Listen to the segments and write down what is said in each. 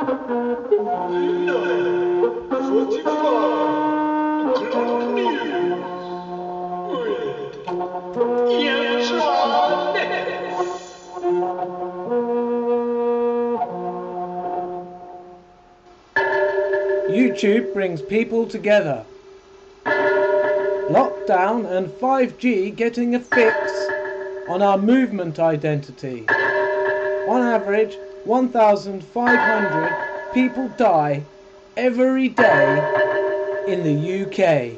45 o'clock news with Yeltrah Nehpets. YouTube brings people together. Lockdown and 5G getting a fix on our movement identity. On average, 1,500 people die every day in the UK.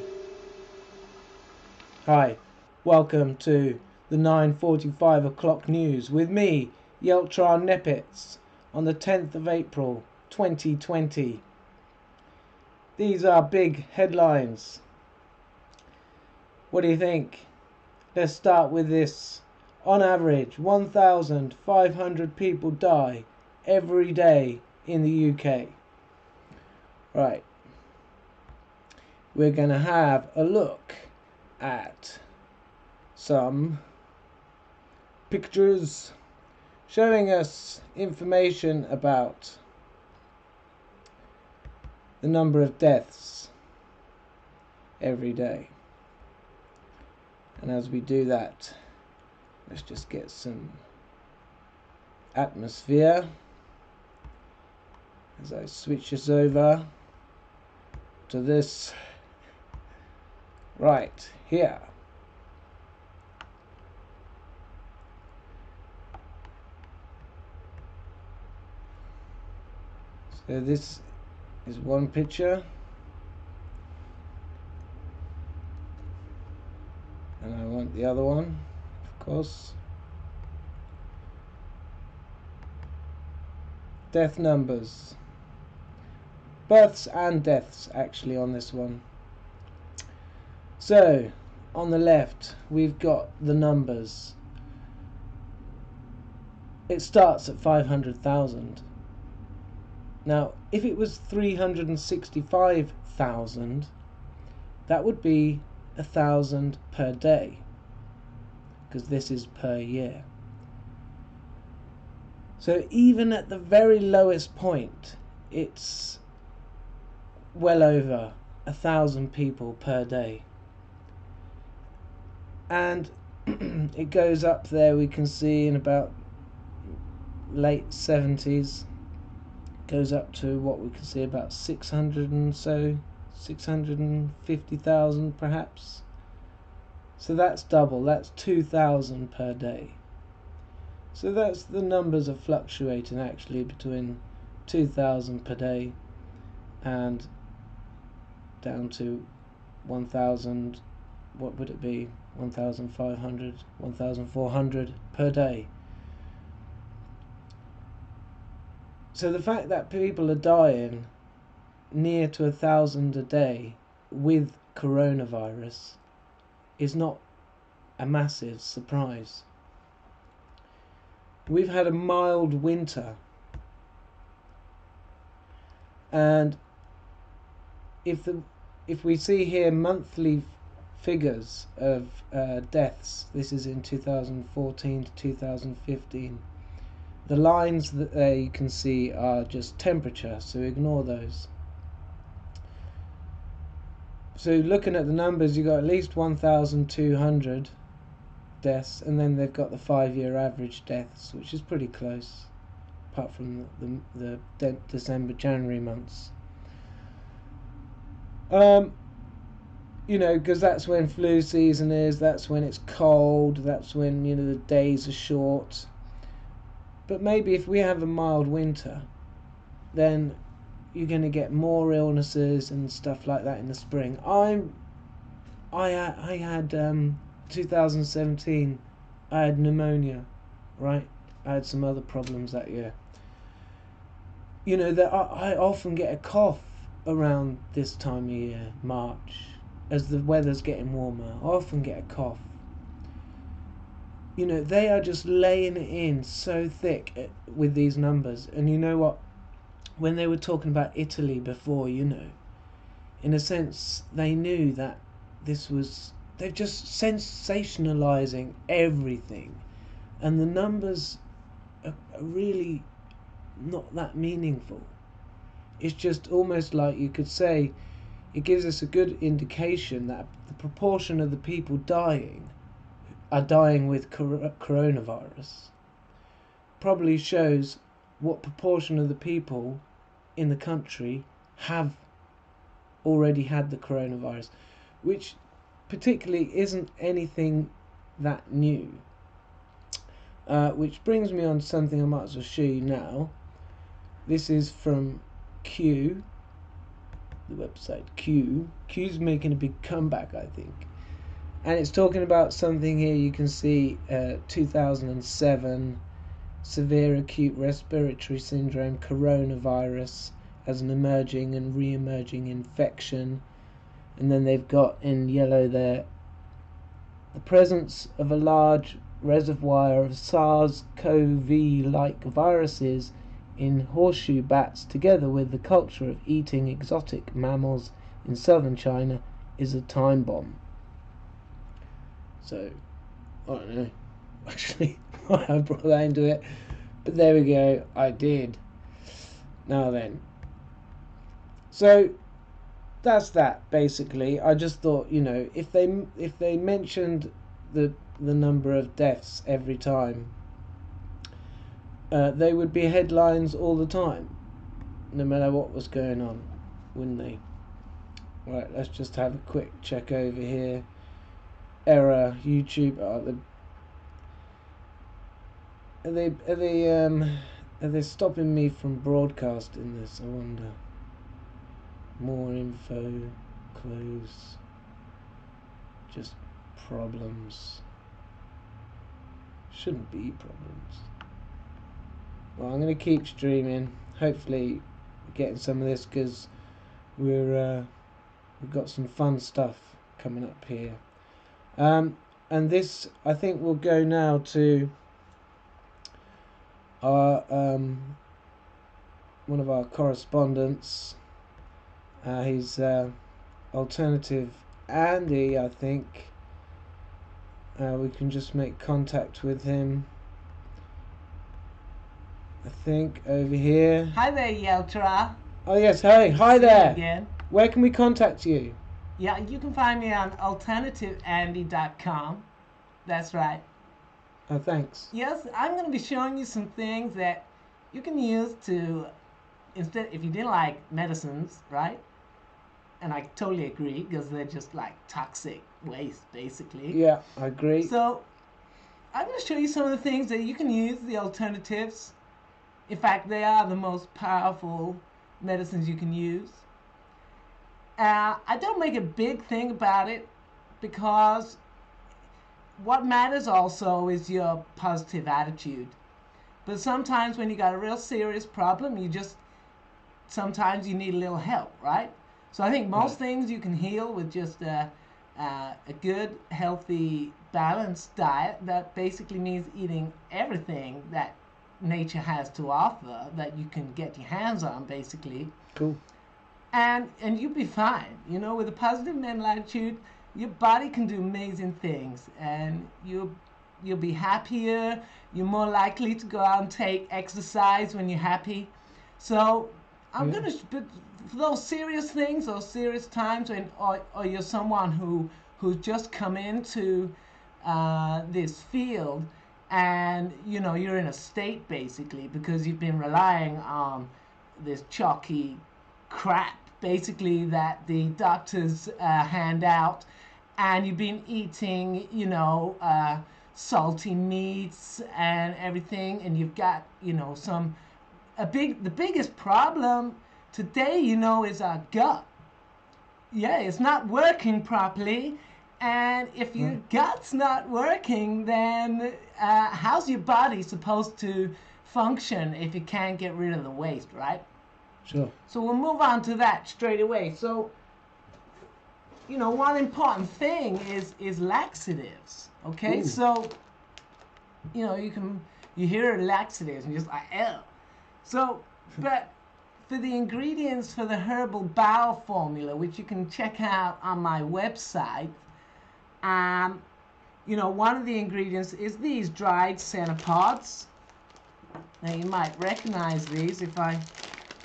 Hi, welcome to the 9:45 o'clock news with me, Yeltrah Nehpets, on the 10th of April 2020. These are big headlines. What do you think? Let's start with this. On average, 1,500 people die every day in the UK. Right. We're going to have a look at some pictures showing us information about the number of deaths every day. And as we do that, let's just get some atmosphere as I switch us over to this right here. So this is one picture, and I want the other one, of course. Death numbers, births and deaths actually on this one. So on the left we've got the numbers. It starts at 500,000. Now if it was 365,000, that would be 1,000 per day, because this is per year. So even at the very lowest point, it's well over 1,000 people per day. And it goes up there, we can see, in about late 70s. Goes up to what we can see about 600 and so, 650,000 perhaps. So that's double, that's 2,000 per day. So that's, the numbers are fluctuating actually between 2,000 per day and down to 1,000, what would it be, 1,500, 1,400 per day. So the fact that people are dying near to 1,000 a day with coronavirus is not a massive surprise. We've had a mild winter, and if we see here monthly figures of deaths, this is in 2014 to 2015. The lines that there you can see are just temperature, so ignore those. So looking at the numbers, you've got at least 1,200 deaths, and then they've got the 5-year average deaths, which is pretty close, apart from the December, January months. You know, because that's when flu season is, that's when it's cold, that's when, you know, the days are short. But maybe if we have a mild winter, then you're going to get more illnesses and stuff like that in the spring. I had 2017, I had pneumonia, right? I had some other problems that year. You know, that I often get a cough around this time of year, March, as the weather's getting warmer. I often get a cough. You know, they are just laying it in so thick with these numbers. And you know what? When they were talking about Italy before, you know, in a sense, they knew that this was... They're just sensationalizing everything. And the numbers are really not that meaningful. it's just almost like you could say it gives us a good indication that the proportion of the people dying are dying with coronavirus. Probably shows what proportion of the people in the country have already had the coronavirus, which particularly isn't anything that new. Which brings me on to something I might as well show you now. This is from Q, the website Q. Q's making a big comeback, I think. And it's talking about something here. You can see 2007, severe acute respiratory syndrome, coronavirus as an emerging and re-emerging infection. And then they've got in yellow there the presence of a large reservoir of SARS-CoV-like viruses in horseshoe bats, together with the culture of eating exotic mammals in southern China, is a time bomb. So, I don't know, actually, I brought that into it, but there we go, I did. Now then, so that's that basically. I just thought, you know, if they mentioned the number of deaths every time, they would be headlines all the time, no matter what was going on, wouldn't they? Right, let's just have a quick check over here. Error, YouTube. Are they stopping me from broadcasting this? I wonder. More info, close. Just problems. Shouldn't be problems. Well, I'm going to keep streaming. Hopefully, getting some of this because we've got some fun stuff coming up here. And this, I think, will go now to our one of our correspondents. He's Alternative Andy, I think. We can just make contact with him. I think over here. Hi there, Yeltrah. Oh yes, hey, hi there. Again. Where can we contact you? Yeah, you can find me on alternativeandy.com. That's right. Oh, thanks. Yes, I'm going to be showing you some things that you can use to, instead, if you didn't like medicines, right? And I totally agree, because they're just like toxic waste, basically. Yeah, I agree. So, I'm going to show you some of the things that you can use, the alternatives. In fact, they are the most powerful medicines you can use. I don't make a big thing about it because what matters also is your positive attitude. But sometimes when you got a real serious problem, sometimes you need a little help, right? So I think most things you can heal with just a good, healthy, balanced diet. That basically means eating everything that nature has to offer that you can get your hands on, basically. Cool. And you'll be fine. You know, with a positive mental attitude, your body can do amazing things, and you'll be happier. You're more likely to go out and take exercise when you're happy. So I'm gonna, but for those serious things, those serious times when, or you're someone who's just come into this field, and you know you're in a state basically because you've been relying on this chalky crap basically that the doctors hand out, and you've been eating, you know, salty meats and everything, and you've got, you know, the biggest problem today, you know, is our gut. Yeah, it's not working properly, and if your gut's not working, then how's your body supposed to function if you can't get rid of the waste, right? Sure. So we'll move on to that straight away. So, you know, one important thing is laxatives. Okay, Ooh. so you know you hear laxatives and you're just like, ew. So, but for the ingredients for the Herbal Bowel formula, which you can check out on my website, you know, one of the ingredients is these dried Senna pods. Now you might recognize these if I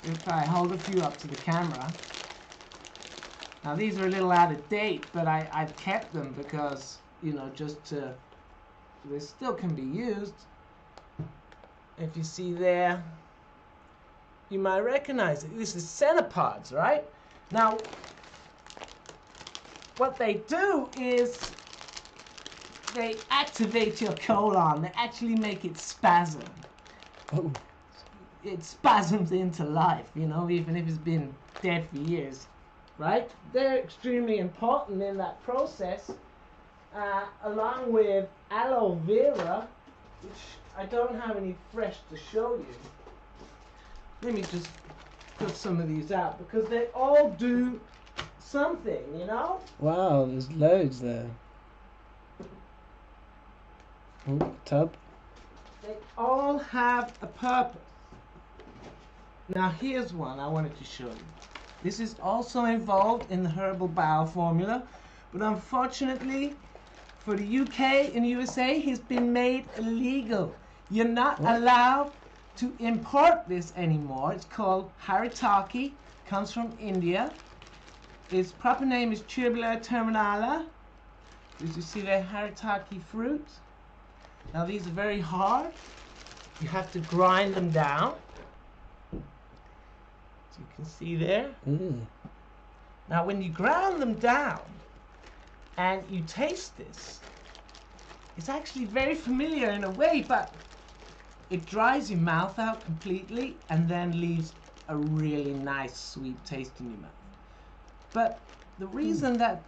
if I hold a few up to the camera. Now these are a little out of date, but I've kept them because, you know, just to, they still can be used. If you see there, you might recognize it. This is Senna pods, right? Now, what they do is they activate your colon. They actually make it spasm. Oh. It spasms into life, you know, even if it's been dead for years, right? They're extremely important in that process, along with aloe vera, which I don't have any fresh to show you. Let me just put some of these out because they all do something, you know? Wow, there's loads there. Ooh, tub. They all have a purpose. Now here's one I wanted to show you. This is also involved in the Herbal Bowel formula, but unfortunately for the UK and USA, it's been made illegal. You're not allowed to import this anymore. It's called Taki, comes from India. Its proper name is Turbula terminala. As you see there, Taki fruit. Now these are very hard. You have to grind them down. As you can see there. Now when you ground them down and you taste this, it's actually very familiar in a way, but it dries your mouth out completely and then leaves a really nice sweet taste in your mouth. But the reason that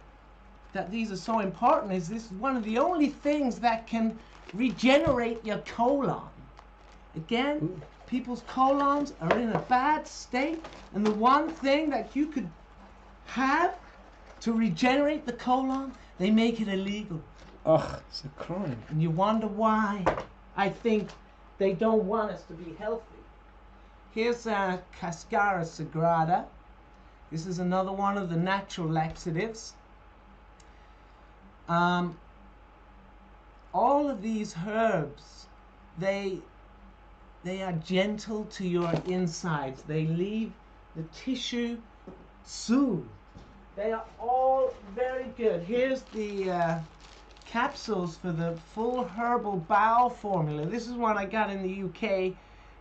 these are so important is this is one of the only things that can regenerate your colon. Again, people's colons are in a bad state, and the one thing that you could have to regenerate the colon, they make it illegal. Ugh, it's a crime. And you wonder why. I think they don't want us to be healthy. Here's Cascara Sagrada. This is another one of the natural laxatives. All of these herbs, they are gentle to your insides. They leave the tissue soothed. They are all very good. Here's the capsules for the full Herbal Bowel formula. This is one I got in the UK,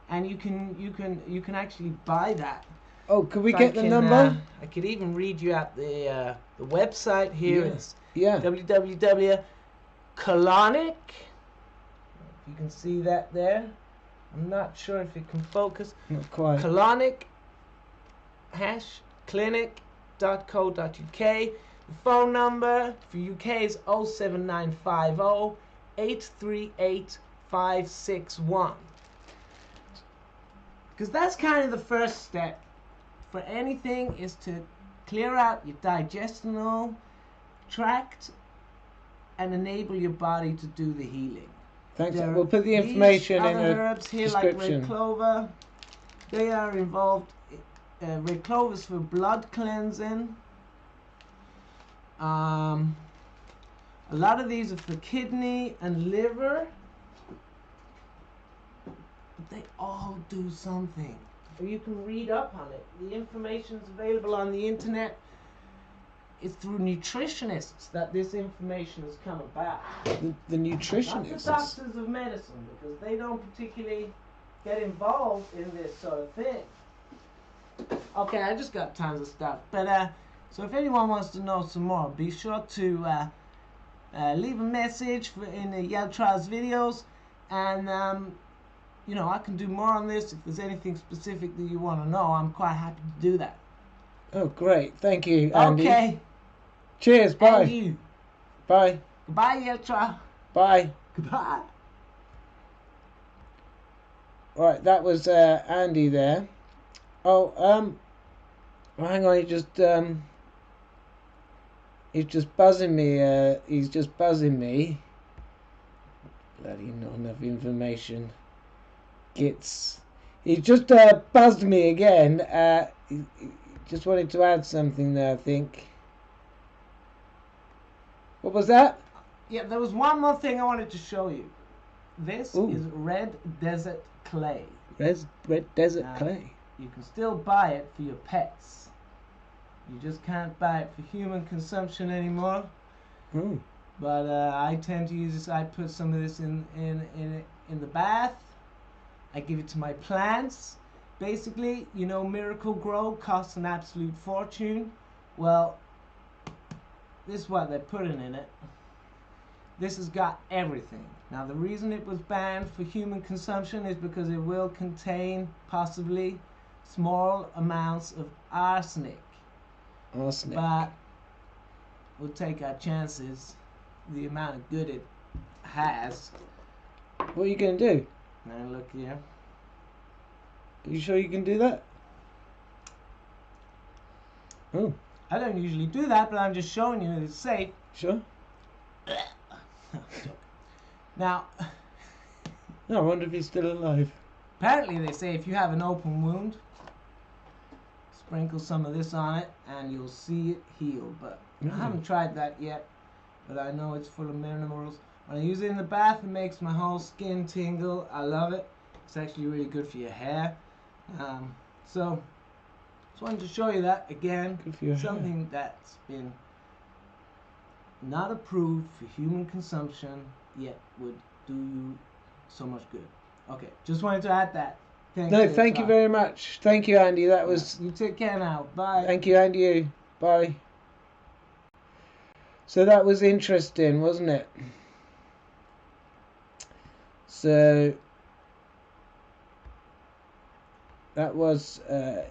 and you can actually buy that. Oh, could we get the number? I could even read you out the website here. It's Yeah. www.colonic. If you can see that there. I'm not sure if it can focus. Not quite. Colonic-clinic.co.uk. The phone number for UK is 07950 838 561. Because that's kind of the first step for anything, is to clear out your digestional tract and enable your body to do the healing. Thanks. We'll put the information in the herbs here, description. like red clover, they are involved. Red clover is for blood cleansing. A lot of these are for kidney and liver. But they all do something. You can read up on it. The information is available on the internet. It's through nutritionists that this information has come about. The nutritionists. Not the doctors of medicine, because they don't particularly get involved in this sort of thing. Okay, I just got tons of stuff. But so if anyone wants to know some more, be sure to leave a message in Yeltrah's videos, and you know, I can do more on this. If there's anything specific that you want to know, I'm quite happy to do that. Oh, great. Thank you, Andy. Okay. Cheers. Bye. And you. Bye. Goodbye, Yeltrah. Bye. Goodbye. Right, that was Andy there. Oh, well, hang on. He's just buzzing me. He's just buzzing me. Bloody not enough information. He just buzzed me again. He just wanted to add something there, I think. What was that? Yeah, there was one more thing I wanted to show you. This is red desert clay. Red desert clay. you can still buy it for your pets. You just can't buy it for human consumption anymore. But I tend to use this. I put some of this in the bath. I give it to my plants. Basically, you know, Miracle Grow costs an absolute fortune. Well, this is what they're putting in it. This has got everything. Now, the reason it was banned for human consumption is because it will contain possibly small amounts of arsenic. But we'll take our chances. The amount of good it has. What are you going to do? Now look here. Are you sure you can do that? Oh. I don't usually do that, but I'm just showing you that it's safe. Sure. Now, I wonder if he's still alive. Apparently they say if you have an open wound, sprinkle some of this on it and you'll see it heal. But I haven't tried that yet, but I know it's full of minerals. When I use it in the bath, it makes my whole skin tingle. I love it. It's actually really good for your hair. So just wanted to show you that again. Good for your something hair. That's been not approved for human consumption, yet would do you so much good. Okay, just wanted to add that. Thank you very much. Thank you, Andy. That was... You take care now. Bye. Thank you, and you. Bye. So that was interesting, wasn't it? So that was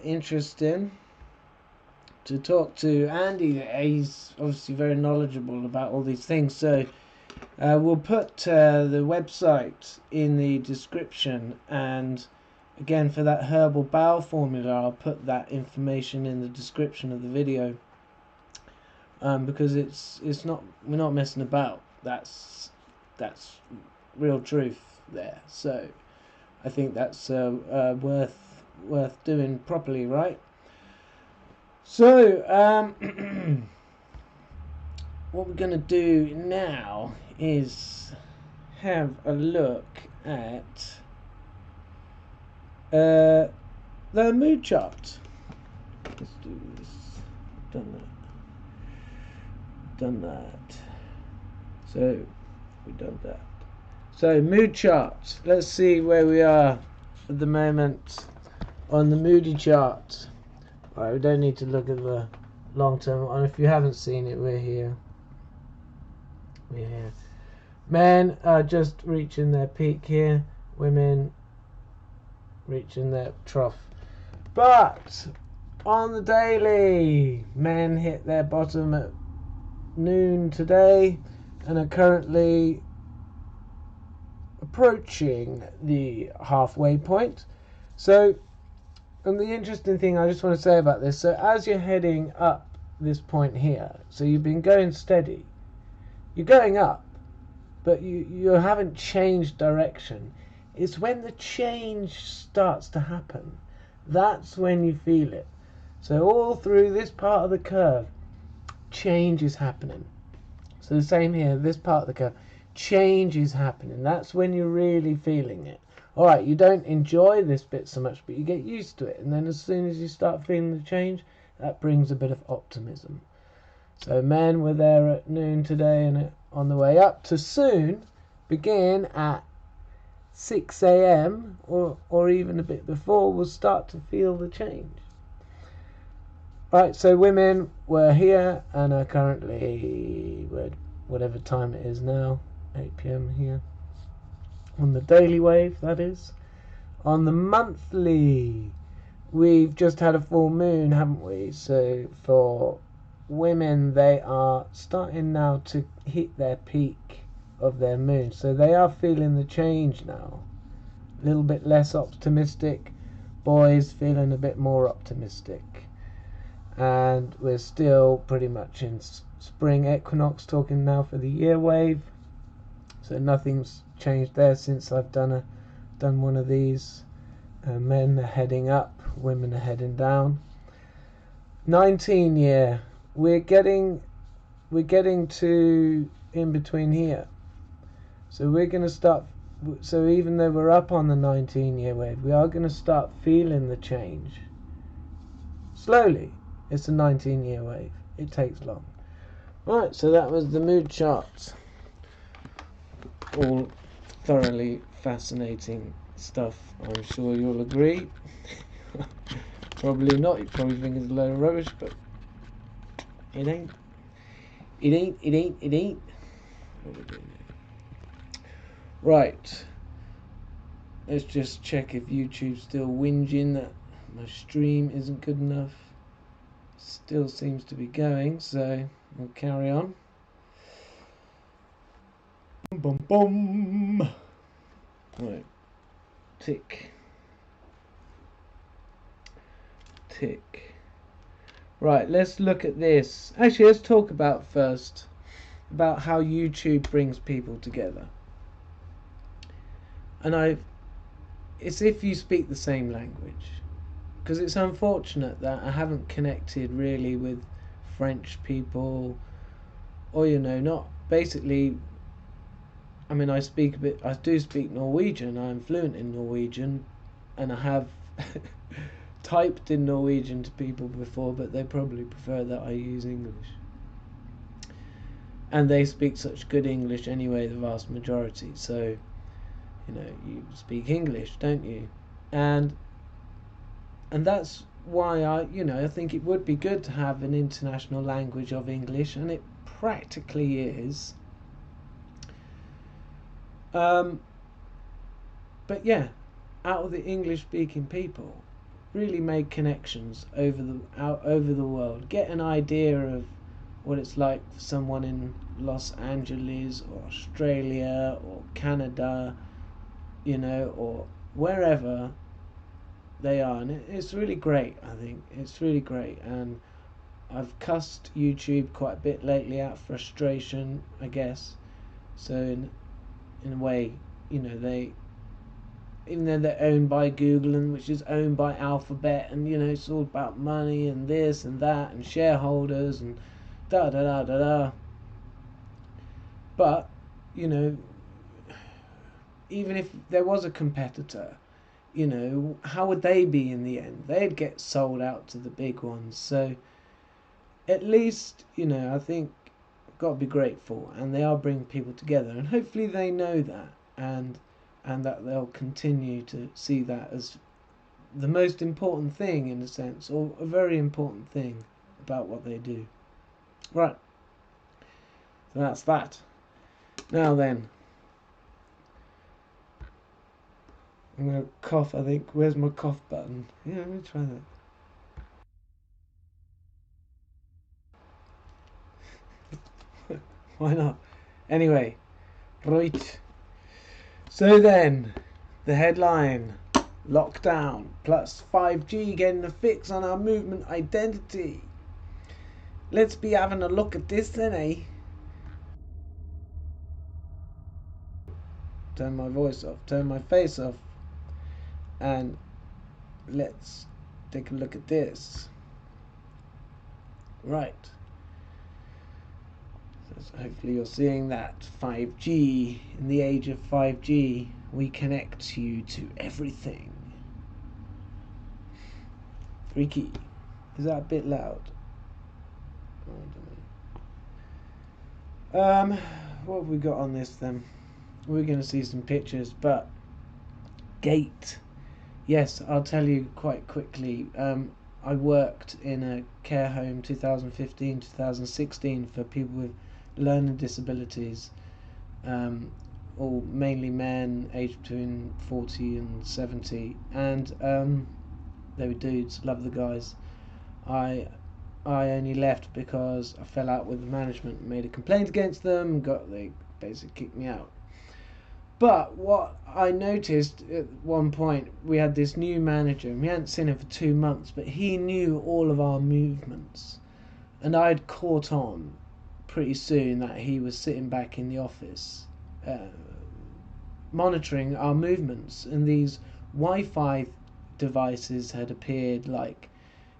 interesting to talk to Andy. He's obviously very knowledgeable about all these things. So we'll put the website in the description, and again for that herbal bowel formula, I'll put that information in the description of the video, because it's not, we're not messing about. That's real truth there. So I think that's worth doing properly, right? So what we're going to do now is have a look at the mood chart. Let's do this. Done that. So we've done that. So mood chart. Let's see where we are at the moment on the moody chart. Alright, we don't need to look at the long term one. If you haven't seen it, we're here. We're here. Men are just reaching their peak here. Women reaching their trough. But on the daily, men hit their bottom at noon today and are currently approaching the halfway point. So, and the interesting thing I just want to say about this, so as you're heading up this point here, so you've been going steady, you're going up, but you haven't changed direction. It's when the change starts to happen, that's when you feel it. So all through this part of the curve, change is happening. So the same here, this part of the curve, change is happening. That's when you're really feeling it. Alright, you don't enjoy this bit so much, but you get used to it. And then as soon as you start feeling the change, that brings a bit of optimism. So men were there at noon today and on the way up to soon begin at 6 a.m. or even a bit before, will start to feel the change. Right, so women were here and are currently, whatever time it is now, 8 p.m. here. On the daily wave, that is. On the monthly, we've just had a full moon, haven't we? So for women, they are starting now to hit their peak of their moon. So they are feeling the change now. A little bit less optimistic. Boys feeling a bit more optimistic. And we're still pretty much in spring equinox, talking now for the year wave. So nothing's changed there since I've done one of these. Men are heading up, women are heading down. 19 year, we're getting to in between here. So we're going to start So even though we're up on the 19-year wave, we are going to start feeling the change. Slowly. It's a 19-year wave. It takes long. Right, so that was the mood charts. All thoroughly fascinating stuff. I'm sure you'll agree. Probably not. You probably think it's a load of rubbish, but it ain't. It ain't. What are we doing now? Right. Let's just check if YouTube's still whinging that my stream isn't good enough. Still seems to be going, so we'll carry on. Boom, boom. Right. Tick. Tick. Right, let's look at this. Actually, let's talk about first about how YouTube brings people together. And it's if you speak the same language. Because it's unfortunate that I haven't connected really with French people, or not basically. I mean, I do speak Norwegian. I'm fluent in Norwegian, and I have typed in Norwegian to people before, but they probably prefer that I use English. And they speak such good English anyway, the vast majority. So, you speak English, don't you? And that's why I think it would be good to have an international language of English, and it practically is. But yeah, out of the English-speaking people, really make connections over the world. Get an idea of what it's like for someone in Los Angeles or Australia or Canada, or wherever they are, and it's really great. I think it's really great, and I've cussed YouTube quite a bit lately out of frustration, I guess. So in a way, they, even though they're owned by Google, and which is owned by Alphabet, and it's all about money and this and that and shareholders and da da da da da. But even if there was a competitor, how would they be in the end? They'd get sold out to the big ones. So at least, I think I've got to be grateful, and they are bringing people together, and hopefully they know that, and that they'll continue to see that as the most important thing, in a sense, or a very important thing about what they do. Right. So that's that. Now then, I'm going to cough, I think. Where's my cough button? Yeah, let me try that. Why not? Anyway, right. So then, the headline. Lockdown plus 5G getting a fix on our movement identity. Let's be having a look at this then, eh? Turn my voice off, turn my face off, and let's take a look at this. Right. So hopefully you're seeing that 5G. In the age of 5G, we connect you to everything. Freaky. Is that a bit loud? I don't know. What have we got on this then? We're going to see some pictures, but Gait. Yes, I'll tell you quite quickly. I worked in a care home 2015-2016 for people with learning disabilities, all mainly men aged between 40 and 70, and they were dudes. Love the guys. I only left because I fell out with the management, made a complaint against them, they basically kicked me out. But what I noticed at one point, we had this new manager, and we hadn't seen him for 2 months, but he knew all of our movements. And I'd caught on pretty soon that he was sitting back in the office, monitoring our movements, and these Wi-Fi devices had appeared, like,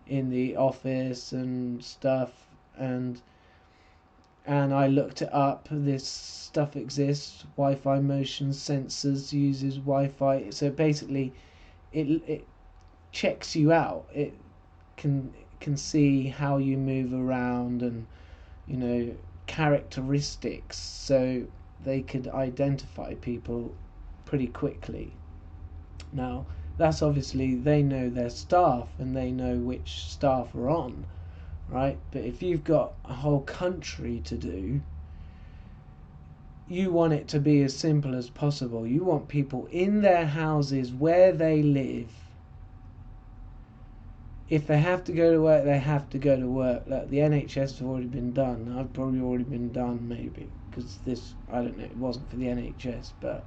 in the office and stuff, and and I looked it up. This stuff exists. Wi-Fi motion sensors uses Wi-Fi. So basically, it checks you out. It can see how you move around and, you know, characteristics, so they could identify people pretty quickly. Now, that's obviously, they know their staff and they know which staff are on, right? But if you've got a whole country to do, you want it to be as simple as possible. You want people in their houses where they live. If they have to go to work, they have to go to work. Like, the NHS has already been done. I've probably already been done, maybe, because this, I don't know, it wasn't for the NHS, but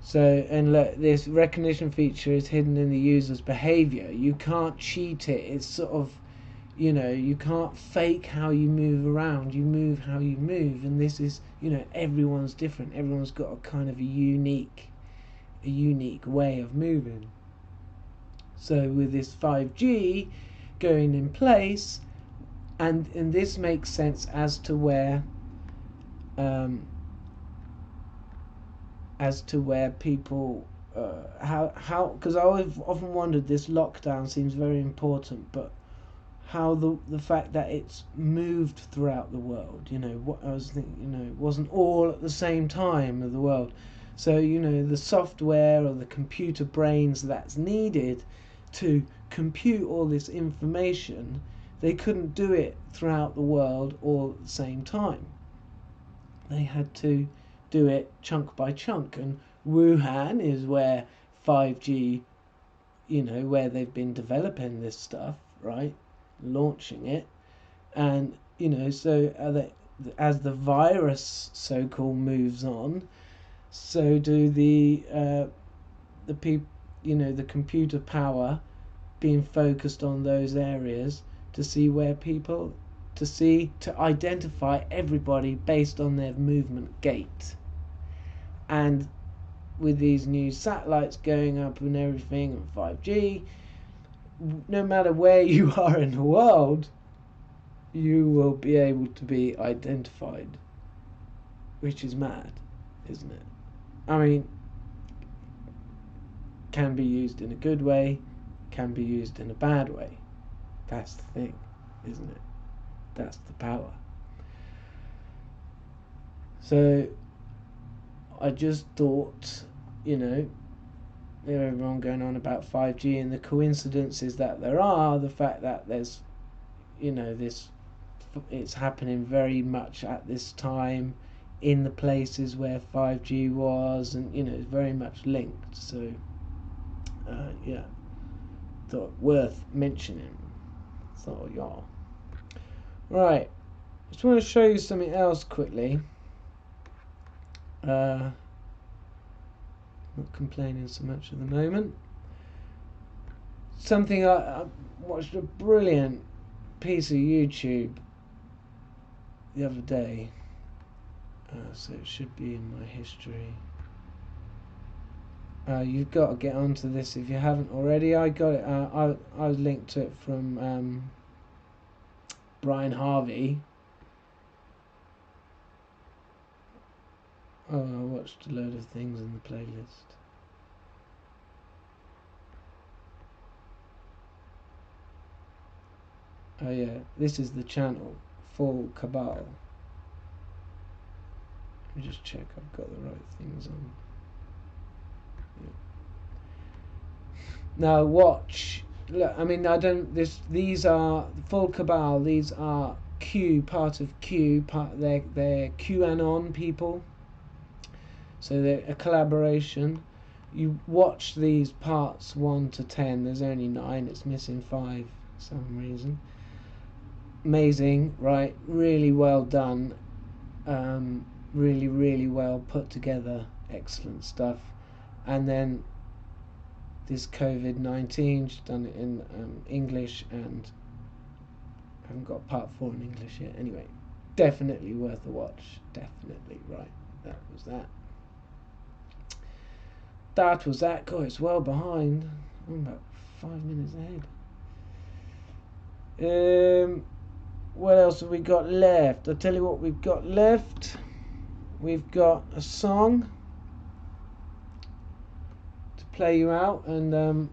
so, and look, this recognition feature is hidden in the user's behavior. You can't cheat it. It's sort of, you know, you can't fake how you move around. You move how you move, and this is, you know, everyone's different. Everyone's got a kind of a unique way of moving. So with this 5G going in place, and this makes sense as to where people how, because I've often wondered, this lockdown seems very important, but how the fact that it's moved throughout the world, you know, what I was thinking, you know, it wasn't all at the same time of the world. So, you know, the software or the computer brains that's needed to compute all this information, they couldn't do it throughout the world all at the same time. They had to do it chunk by chunk, and Wuhan is where 5G, you know, where they've been developing this stuff, right, launching it. And, you know, so as the virus so-called moves on, so do the people, you know, the computer power being focused on those areas to see where people, to identify everybody based on their movement gait. And with these new satellites going up and everything, and 5G, no matter where you are in the world, you will be able to be identified, which is mad, isn't it? I mean, can be used in a good way, can be used in a bad way. That's the thing, isn't it? That's the power. So I just thought, you know, everyone going on about 5G and the coincidences that there are, the fact that there's, you know, this, it's happening very much at this time in the places where 5G was, and, you know, it's very much linked. So yeah, thought worth mentioning. So yeah, right, just want to show you something else quickly. Not complaining so much at the moment. Something I watched a brilliant piece of YouTube the other day, so it should be in my history. You've got to get onto this if you haven't already. I got it. I was linked to it from Brian Harvey. Oh, I watched a load of things in the playlist. Oh yeah, this is the channel, Full Cabal. Let me just check I've got the right things on. Yeah. Now watch. Look, I mean, I don't. These are Full Cabal. These are part of Q. They're QAnon people. So they're a collaboration. You watch these parts 1 to 10. There's only 9. It's missing 5 for some reason. Amazing, right? Really well done. Really, really well put together. Excellent stuff. And then this COVID-19, she's done it in English, and I haven't got part 4 in English yet. Anyway, definitely worth a watch. Definitely, right? That was that. That was that. God, it's well behind. I'm about 5 minutes ahead. What else have we got left? I'll tell you what we've got left. We've got a song to play you out, and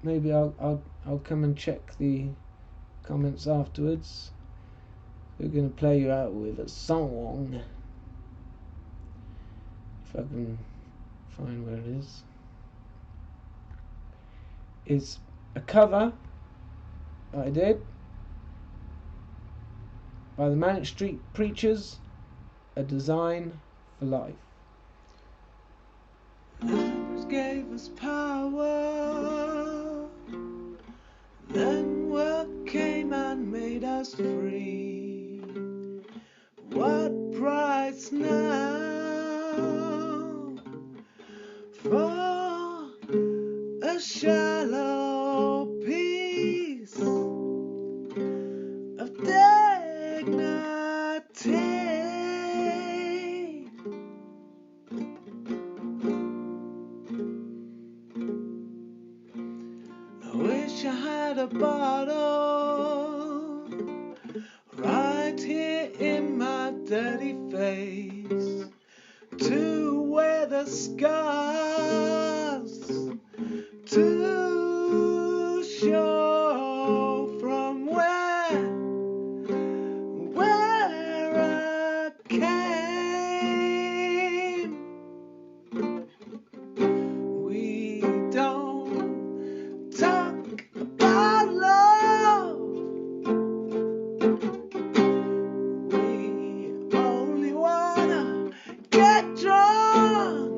maybe I'll come and check the comments afterwards. We're going to play you out with a song. If I can find where it is. It's a cover I did by the Manic Street Preachers, A Design for Life. God gave us power, then work came and made us free. What price now for a shallow piece of dignity? I wish I had a bottle right here in my dirty face to wear the scars, to show from where I came. We don't talk about love, we only wanna get drunk.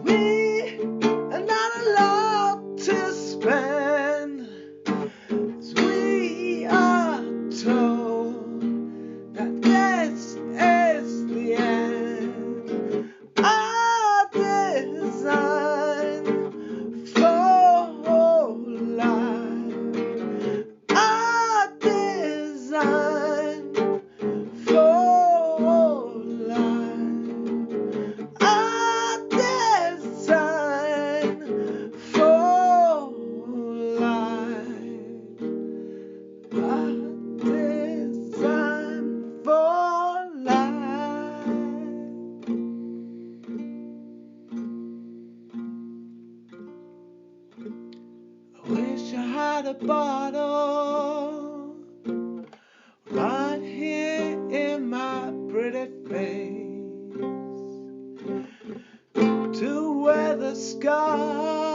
We are not allowed to spend, 'cause we are told that this is the end. Our design for life. Our design for life. Our design for life. Our design for life. I wish I had a bottle right here in my pretty face to wear the scars,